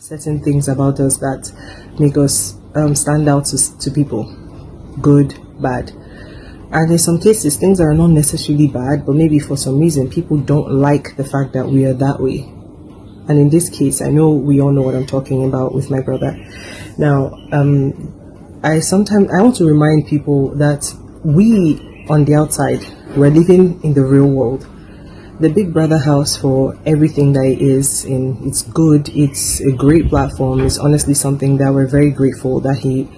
certain things about us that make us stand out to people, good, bad. And in some cases, things are not necessarily bad, but maybe for some reason, people don't like the fact that we are that way. And in this case, I know we all know what I'm talking about with my brother. Now, I want to remind people that we on the outside, we're living in the real world. The Big Brother house, for everything that it is, it's good, it's a great platform. It's honestly something that we're very grateful that he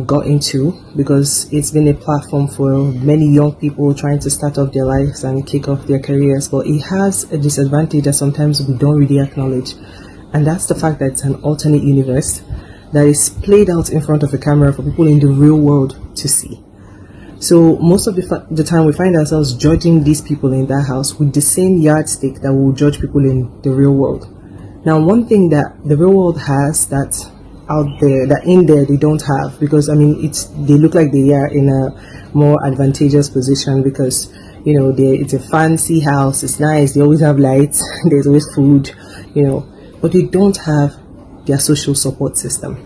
got into, because it's been a platform for many young people trying to start off their lives and kick off their careers. But it has a disadvantage that sometimes we don't really acknowledge, and that's the fact that it's an alternate universe that is played out in front of a camera for people in the real world to see. So most of the time we find ourselves judging these people in that house with the same yardstick that we will judge people in the real world. Now, one thing that the real world has that's out there, that in there they don't have, because they look like they are in a more advantageous position, because it's a fancy house, it's nice, they always have lights, there's always food, but they don't have their social support system.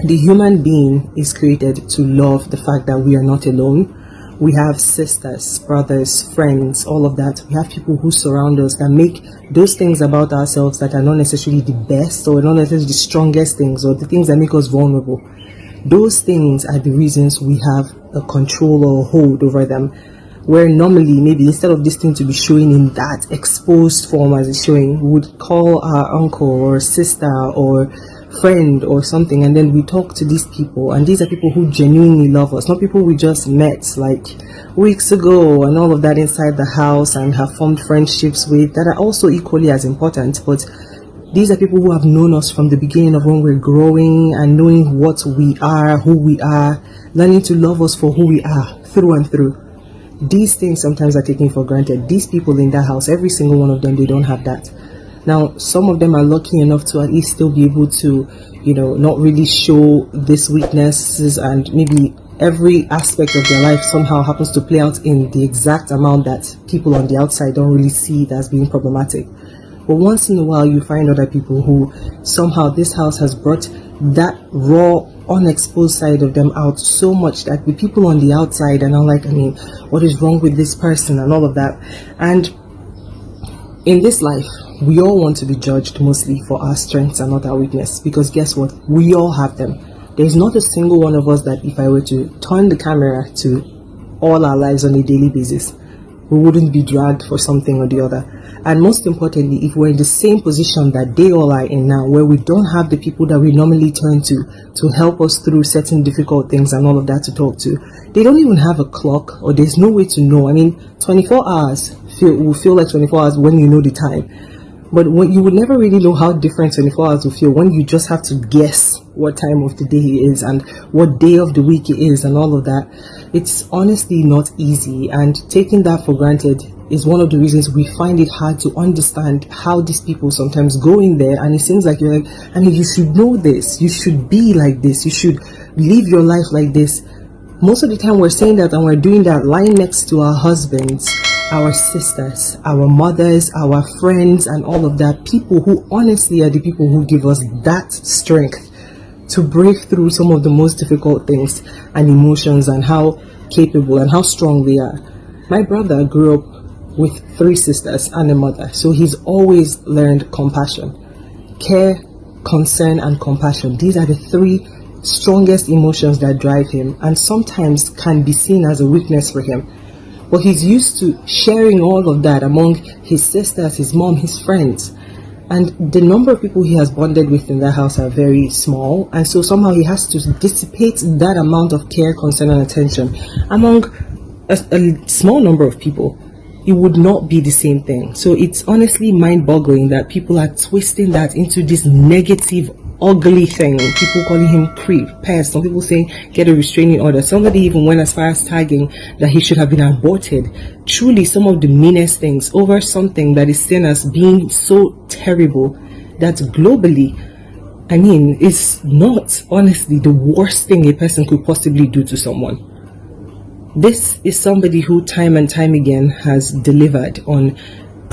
The human being is created to love the fact that we are not alone. We have sisters, brothers, friends, all of that. We have people who surround us that make those things about ourselves that are not necessarily the best, or not necessarily the strongest things, or the things that make us vulnerable. Those things are the reasons we have a control or hold over them, where normally, maybe instead of this thing to be showing in that exposed form as it's showing, we would call our uncle or sister or friend or something, and then we talk to these people, and these are people who genuinely love us, not people we just met like weeks ago and all of that inside the house and have formed friendships with, that are also equally as important. But these are people who have known us from the beginning of when we're growing and knowing what we are, who we are, learning to love us for who we are through and through. These things sometimes are taken for granted. These people in that house, every single one of them, they don't have that. Now, some of them are lucky enough to at least still be able to, not really show these weaknesses, and maybe every aspect of their life somehow happens to play out in the exact amount that people on the outside don't really see it as being problematic. But once in a while, you find other people who somehow this house has brought that raw, unexposed side of them out so much that the people on the outside are now like, what is wrong with this person and all of that. And in this life, we all want to be judged mostly for our strengths and not our weakness, because guess what? We all have them. There's not a single one of us that if I were to turn the camera to all our lives on a daily basis, we wouldn't be dragged for something or the other. And most importantly, if we're in the same position that they all are in now, where we don't have the people that we normally turn to help us through certain difficult things and all of that to talk to, they don't even have a clock, or there's no way to know. 24 hours will feel like 24 hours when you know the time. But when you would never really know how different 24 hours will feel when you just have to guess what time of the day it is and what day of the week it is and all of that. It's honestly not easy, and taking that for granted is one of the reasons we find it hard to understand how these people sometimes go in there, and it seems like you're like, you should know this, you should be like this, you should live your life like this. Most of the time we're saying that and we're doing that lying next to our husbands, our sisters, our mothers, our friends, and all of that. People who honestly are the people who give us that strength to break through some of the most difficult things and emotions, and how capable and how strong they are. My brother grew up with 3 sisters and a mother, so he's always learned compassion. Care, concern, and compassion. These are the 3 strongest emotions that drive him, and sometimes can be seen as a weakness for him. But he's used to sharing all of that among his sisters, his mom, his friends. And the number of people he has bonded with in that house are very small. And so somehow he has to dissipate that amount of care, concern, and attention among a small number of people. It would not be the same thing. So it's honestly mind-boggling that people are twisting that into this negative, ugly thing. People calling him creep, pest. Some people saying get a restraining order. Somebody even went as far as tagging that he should have been aborted. Truly some of the meanest things over something that is seen as being so terrible that globally, is not honestly the worst thing a person could possibly do to someone. This is somebody who time and time again has delivered on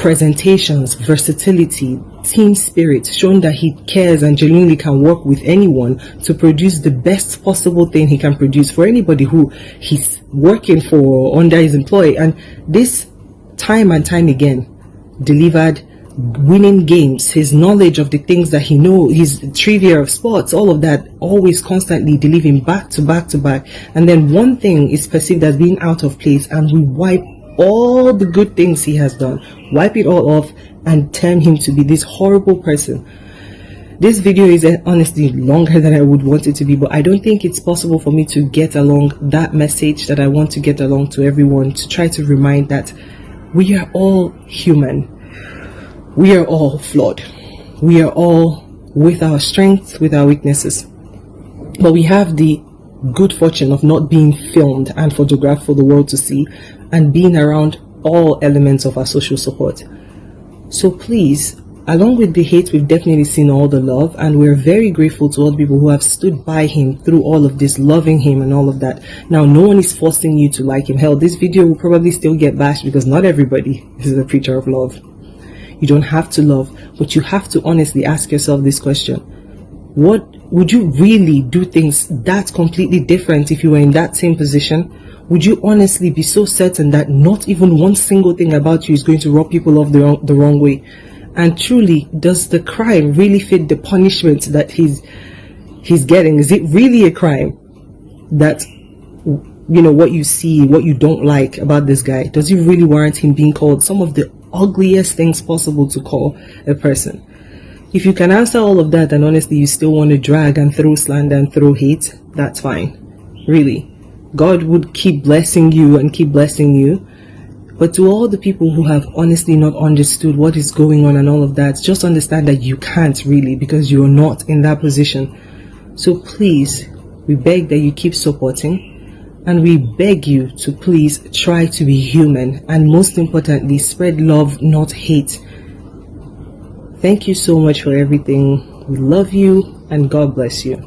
presentations, versatility, team spirit, showing that he cares and genuinely can work with anyone to produce the best possible thing he can produce for anybody who he's working for or under his employ. And this time and time again delivered winning games, his knowledge of the things that he knows, his trivia of sports, all of that, always constantly delivering back to back to back. And then one thing is perceived as being out of place, and we wipe all the good things he has done, wipe it all off and turn him to be this horrible person. This video is honestly longer than I would want it to be, but I don't think it's possible for me to get along that message that I want to get along to everyone, to try to remind that we are all human. We are all flawed. We are all with our strengths, with our weaknesses. But we have the good fortune of not being filmed and photographed for the world to see, and being around all elements of our social support. So please, along with the hate, we've definitely seen all the love, and we're very grateful to all the people who have stood by him through all of this, loving him and all of that. Now, no one is forcing you to like him. Hell, this video will probably still get bashed because not everybody is a preacher of love. You don't have to love, but you have to honestly ask yourself this question. What would you really do things that completely different if you were in that same position? Would you honestly be so certain that not even one single thing about you is going to rub people off the wrong way? And truly, does the crime really fit the punishment that he's getting? Is it really a crime that, you know, what you see, what you don't like about this guy, does it really warrant him being called some of the ugliest things possible to call a person? If you can answer all of that and honestly you still want to drag and throw slander and throw hate, that's fine. Really. God would keep blessing you and keep blessing you. But to all the people who have honestly not understood what is going on and all of that, just understand that you can't really, because you're not in that position. So please, we beg that you keep supporting, and we beg you to please try to be human, and most importantly, spread love, not hate. Thank you so much for everything. We love you, and God bless you.